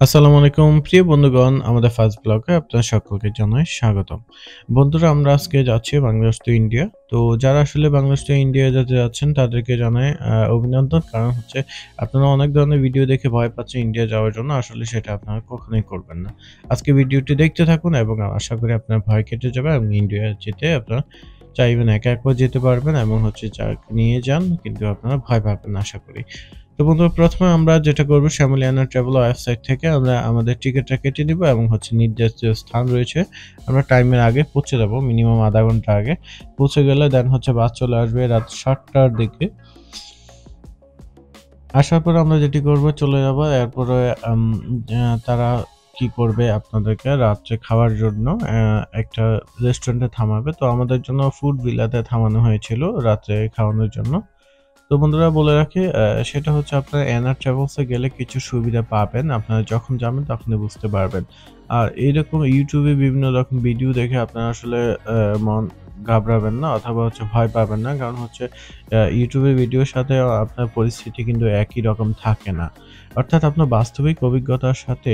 আসসালামু আলাইকুম প্রিয় বন্ধুগণ, আমাদের ফার্স্ট ব্লগে আপনাদের সকলকে জানাই স্বাগতম। বন্ধুরা, আমরা আজকে যাচ্ছি বাংলাদেশ টু ইন্ডিয়া। তো যারা আসলে বাংলাদেশ টু ইন্ডিয়া যেতে যাচ্ছেন তাদেরকে জানাই অভিনন্দন। কারণ হচ্ছে আপনারা অনেক ধরনের ভিডিও দেখে ভয় পাচ্ছেন ইন্ডিয়া যাওয়ার জন্য। আসলে সেটা আপনারা কখনোই করবেন না। আজকে ভিডিওটি দেখতে থাকুন এবং আশা করি আপনার ভয় কেটে যাবে এবং ইন্ডিয়া যেতে আপনারা চাইবেন একা একাও যেতে পারবেন এবং হচ্ছে যাকে নিয়ে যান কিন্তু আপনারা ভয় পাবেন না আশা করি। তো বন্ধুরা, প্রথমে আমরা যেটা করব শ্যামলী ট্রাভেল ওয়েবসাইট থেকে আমরা আমাদের টিকেটটা কেটে নিব এবং হচ্ছে নির্দিষ্ট স্থান রয়েছে আমরা টাইমের আগে পৌঁছে যাব, মিনিমাম আধা ঘন্টা আগে পৌঁছে গেলে দেন হচ্ছে বাস চলে আসবে রাত ৭টার দিকে। আসার পর আমরা যেটি করব চলে যাব, এরপরে তারা কি করবে আপনাদেরকে রাত্রে খাওয়ার জন্য একটা রেস্টুরেন্টে থামাবে। তো আমাদের জন্য ফুড ভিলাতে থামানো হয়েছিল রাত্রে খাওয়ানোর জন্য। তো বন্ধুরা, বলে রাখি সেটা হচ্ছে আপনারা এনার ট্রাভেলস এ গেলে কিছু সুবিধা পাবেন। আপনারা যখন যাবেন তখনই বুঝতে পারবেন। আর এইরকম YouTube এ বিভিন্ন রকম ভিডিও দেখে আপনারা আসলে মন ঘাবড়াবেন না অথবা হচ্ছে ভয় পাবেন না। কারণ হচ্ছে YouTube এর ভিডিওর সাথে আপনার পরিস্থিতি কিন্তু একই রকম থাকে না। অর্থাৎ আপনার বাস্তবিক অভিজ্ঞতার সাথে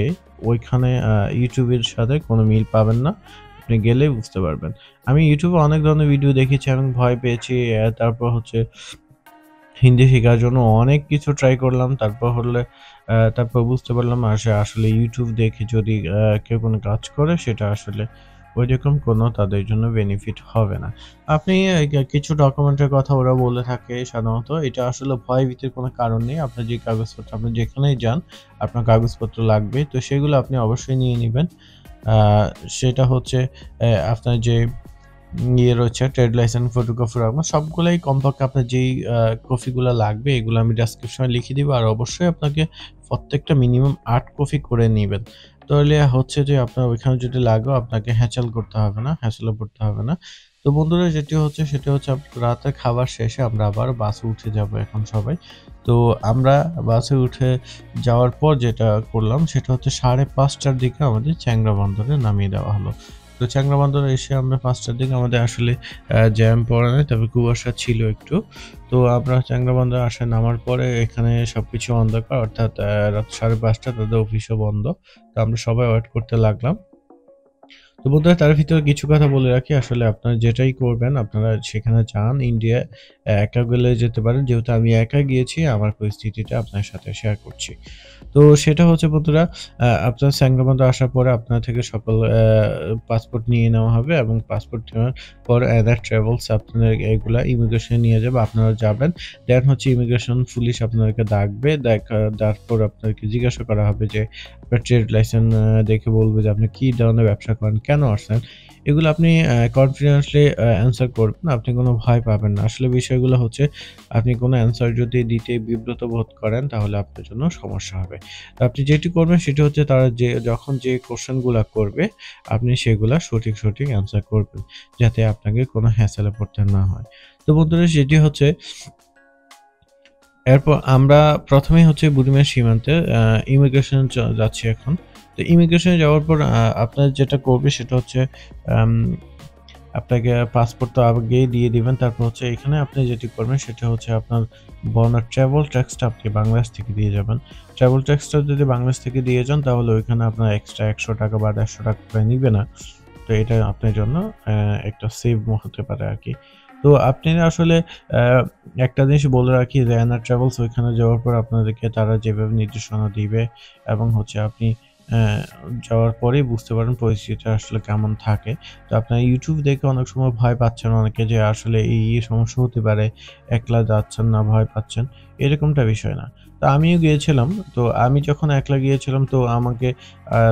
ওইখানে YouTube এর সাথে কোনো মিল পাবেন না। আপনি গেলেই বুঝতে পারবেন। আমি YouTube এ অনেক ধরনের ভিডিও দেখেছি এবং ভয় পেয়েছি। তারপর হচ্ছে হিন্দি শেখার জন্য অনেক কিছু ট্রাই করলাম। তারপর বুঝতে পারলাম আসলে YouTube দেখে যদি কেউ কোনো কাজ করে সেটা আসলে ঐরকম কোনো তাদের জন্য বেনিফিট হবে না। আপনি কিছু ডকুমেন্টের কথা ওরা বলে থাকে সাধারণত। এটা আসলে ভয়-ভীতির কোনো কারণ নেই। আপনার যে কাগজপত্র আপনি যেখানেই যান আপনার কাগজপত্র লাগবে। তো সেগুলো আপনি অবশ্যই নিয়ে নিবেন। আ সেটা হচ্ছে আপনার যে রয়েছে ট্রেড লাইসেন্স, ফটোগ্রাফার আমার সবগুলাই কমপক্ষে আপনার যেই কপিগুলা লাগবে এগুলো আমি ডেসক্রিপশনে লিখে দিব। আর অবশ্যই আপনাকে প্রত্যেকটা মিনিমাম ৮ কপি করে নিবেন। তাহলে হচ্ছে যে আপনার ওইখানে যদি লাগেও আপনাকে হ্যাসেল করতে হবে না, হ্যাসেলে পড়তে হবে না। তো বন্ধুরা, যেটি হচ্ছে সেটা হচ্ছে রাতের খাবার শেষে আমরা আবার বাসে উঠে যাব এখন সবাই। তো আমরা বাসে উঠে যাওয়ার পর যেটা করলাম সেটা হচ্ছে ৫:৩০ টার দিকে আমাদের চ্যাংড়া বন্দরে নামিয়ে দেওয়া হলো। তো চ্যাংড়া বন্দরে এসে আমরা ৫টার দিকে আমাদের আসলে জ্যাম পড়ে নাই, তবে কুয়াশা ছিল একটু। তো আমরা চ্যাংড়া বন্দরে নামার পরে এখানে সবকিছু অন্ধকার, অর্থাৎ রাত ৫:৩০ তাদের অফিসও বন্ধ। তো আমরা সবাই ওয়েট করতে লাগলাম। তো বন্ধুরা, তার ভিতরে কিছু কথা বলে রাখি। আসলে আপনারা যেটাই করবেন আপনারা সেখানে যান ইন্ডিয়ায় একা গেলে যেতে পারেন। যেহেতু আমি একা গিয়েছি আমার পরিস্থিতিটা আপনার সাথে শেয়ার করছি। তো সেটা হচ্ছে বন্ধুরা, আপনার সাঙ্গবন্ধ আসার পরে আপনার থেকে সকল পাসপোর্ট নিয়ে নেওয়া হবে এবং পাসপোর্ট নেওয়ার পর এদার ট্রাভেলস আপনাদের এগুলা ইমিগ্রেশনে নিয়ে যাবে। আপনারা যাবেন। দেন হচ্ছে ইমিগ্রেশন পুলিশ আপনাদেরকে ডাকবে। তারপর আপনাদেরকে জিজ্ঞাসা করা হবে যে আপনার ট্রেড লাইসেন্স দেখে বলবে যে আপনি কি ধরনের ব্যবসা করেন, কেন আসছেন? এগুলো আপনি কনফিডেন্টলি অ্যান্সার করবেন। আপনি কোনো ভয় পাবেন না। আসলে বিষয়গুলো হচ্ছে আপনি কোনো অ্যান্সার যদি দিতে বিব্রত বোধ করেন তাহলে আপনার জন্য সমস্যা হবে। তো আপনি যেটি করবেন সেটি হচ্ছে তারা যখন যে কোয়েশ্চেনগুলা করবে আপনি সেগুলা সঠিক অ্যান্সার করবেন। যাতে আপনাকে কোনো হ্যাসেলে পড়তে না হয়। তো বন্ধুরা, সেটি হচ্ছে এরপর আমরা ১ম এই হচ্ছে বুড়িমার সীমান্তে ইমিগ্রেশনে যাচ্ছি এখন। তো ইমিগ্রেশনে যাওয়ার পর আপনার যেটা করবে সেটা হচ্ছে আম আপনাকে পাসপোর্ট তো আগেই দিয়ে দিবেন। তারপর হচ্ছে এখানে আপনি যেটি করবেন সেটা হচ্ছে আপনার বর্ণনা ট্রাভেল ট্যাক্সটা আপনি বাংলাদেশ থেকে দিয়ে যাবেন। ট্রাভেল ট্যাক্সটা যদি বাংলাদেশ থেকে দিয়ে যান তাহলে ওইখানে আপনার এক্সট্রা ৳১০০ বা ৳১৫০ করে নিবে না। তো এটা আপনার জন্য একটা সেভ হতে পারে আরকি। তো আপনি আসলে অ্যা একটা জিনিস বলে রাখি যে এনার ট্রাভেলস ওইখানে যাওয়ার পর আপনাদেরকে তারা যেভাবে নির্দেশনা দিবে এবং হচ্ছে আপনি অ্যা যাওয়ার পরেই বুঝতে পারেন পরিস্থিতিটা আসলে কেমন থাকে। তো আপনার YouTube দেখে অনেক সময় ভয় পাচ্ছেন অনেকে যে আসলে এই সমস্যা হতে পারে। একলা যাচ্ছেন না, ভয় পাচ্ছেন। এরকমটা বিষয় না। তো আমিও গিয়েছিলাম। তো আমি যখন একলা গিয়েছিলাম তো আমাকে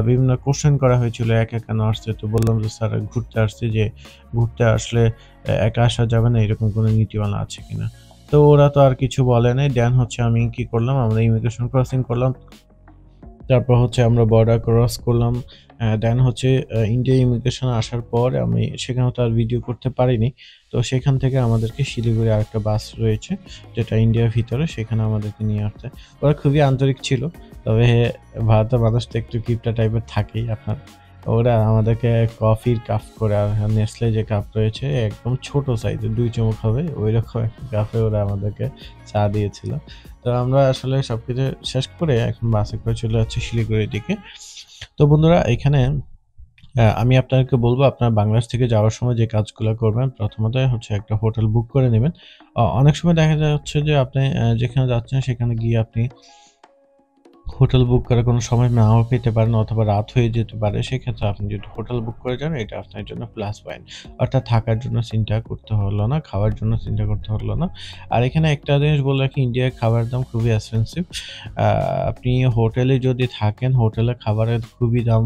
বিভিন্ন কোয়েশ্চেন করা হয়েছিল, একা কেন আসছে? তো বললাম যে, "স্যার ঘুরতে আসছি, যে ঘুরতে আসলে একা আসা যাবে না, এরকম কোনো নীতিমালা আছে কিনা?" তো ওরা তো আর কিছু বলে নাই। দেন হচ্ছে আমি কি করলাম, আমরা ইমিগ্রেশন ক্রসিং করলাম। তারপর হচ্ছে আমরা বর্ডার ক্রস করলাম। দেন হচ্ছে ইন্ডিয়া ইমিগ্রেশনে আসার পর আমি সেখানে তো আর ভিডিও করতে পারিনি। তো সেখান থেকে আমাদেরকে শিলিগুড়ি আরেকটা বাস রয়েছে, যেটা ইন্ডিয়ার ভিতরে, সেখানে আমাদেরকে নিয়ে আসছে। ওরা খুবই আন্তরিক ছিল। তবে ভারতের মানুষ তো একটু কিপটা টাইপের থাকেই আপনার। ওরা আমাদেরকে কফির কাপ করে, আর নেসলে যে কাপ রয়েছে একদম ছোট সাইজের ২ চুমুক হবে, ঐরকম একটা কাপে ওরা আমাদেরকে চা দিয়েছিল। তো তো আমরা আসলে সবকিছু শেষ করে এখন বাসে করে চলে যাচ্ছি শিলিগুড়ির দিকে। তো বন্ধুরা এখানে আমি আপনাদেরকে বলব আপনারা বাংলাদেশ থেকে যাওয়ার সময় যে কাজগুলো করবেন, প্রথমতই হচ্ছে একটা হোটেল বুক করে নিবেন। অনেক সময় দেখা যাচ্ছে যে আপনি যেখানে যাচ্ছেন সেখানে গিয়ে আপনি হোটেল বুক করার কোনো সময় নাও পেতে পারেন অথবা রাত হয়ে যেতে পারে। সেক্ষেত্রে আপনি যদি হোটেল বুক করে যান এটা আপনার জন্য প্লাস পয়েন্ট। অর্থাৎ থাকার জন্য চিন্তা করতে হলো না, খাওয়ার জন্য চিন্তা করতে হলো না। আর এখানে একটা জিনিস বলে রাখি, ইন্ডিয়ায় খাবারের দাম খুবই এক্সপেনসিভ। আপনি হোটেলে যদি থাকেন, হোটেলে খাবারের খুবই দাম।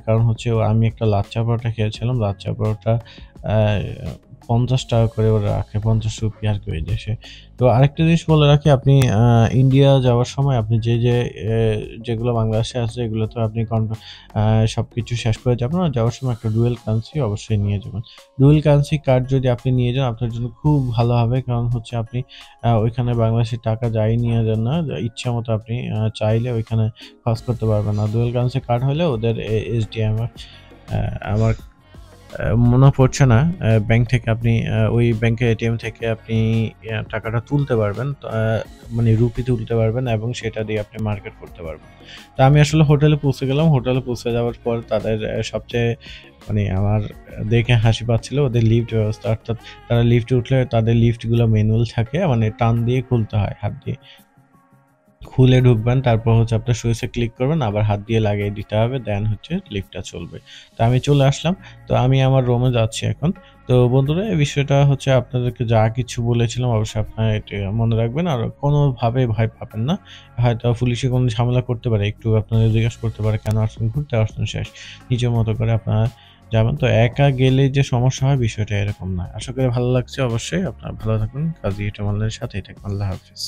কারণ হচ্ছে আমি একটা লাচ্চা পরোটা খেয়েছিলাম। লাচ্চা পরোটা আ ৳৫০ করে ওরা রাখে, ৳৫০ আরকি ওই দেশে। তো আরেকটা জিনিস বলে রাখি, আপনি ইন্ডিয়া যাওয়ার সময় আপনি যে যেগুলো বাংলাদেশে আছে এগুলোতে আপনি সবকিছু শেষ করে যাবেন না। যাওয়ার সময় একটা ডুয়াল কারেন্সি অবশ্যই নিয়ে যাবেন। ডুয়াল কারেন্সি কার্ড যদি আপনি নিয়ে যান আপনার জন্য খুব ভালো হবে। কারণ হচ্ছে আপনি ওইখানে বাংলাদেশী টাকা যাই নিয়ে যান না, ইচ্ছামতো আপনি চাইলে ওইখানে খরচ করতে পারবেন না। ডুয়াল কারেন্সি কার্ড হলে ওদের SDMF আমার মনে পড়ছে না। ব্যাংক থেকে আপনি ওই ব্যাংকের এটিএম থেকে আপনি টাকাটা তুলতে পারবেন। তো মানে রুপি তুলতে পারবেন এবং সেটা দিয়ে আপনি মার্কেট করতে পারবেন। তো আমি আসলে হোটেলে পৌঁছে গেলাম। হোটেলে পৌঁছে যাওয়ার পর তাদের সবচেয়ে মানে আমার দেখে হাসি পাচ্ছিল ওদের লিফট ব্যবস্থা। অর্থাৎ তারা লিফটে উঠলে তাদের লিফটগুলো ম্যানুয়াল থাকে, মানে টান দিয়ে খুলতে হয় হাত দিয়ে। খুলে ঢুকবেন, তারপর হচ্ছে আপনার সুইচে ক্লিক করবেন, আবার হাত দিয়ে লাগিয়ে দিতে হবে, দেন হচ্ছে লিফটটা চলবে। তো আমি চলে আসলাম। তো আমি আমার রুমে যাচ্ছি এখন। তো বন্ধুরা এই বিষয়টা হচ্ছে আপনাদেরকে যা কিছু বলেছিলাম অবশ্যই আপনারা এটা মনে রাখবেন। আর কোনোভাবে ভয় পাবেন না। হয়তো পুলিশে কোনো ঝামেলা করতে পারে, একটু আপনাদের জিজ্ঞেস করতে পারে কেন আসছেন ঘুরতে, আসছেন শেষ। নিজের মতো করে আপনারা যাবেন। তো একা গেলে যে সমস্যা হয় বিষয়টা এরকম না। আশা করি ভালো লাগছে অবশ্যই। আপনারা ভালো থাকুন। কাজী এটা সাথেই থাকুন। আল্লাহ হাফেজ।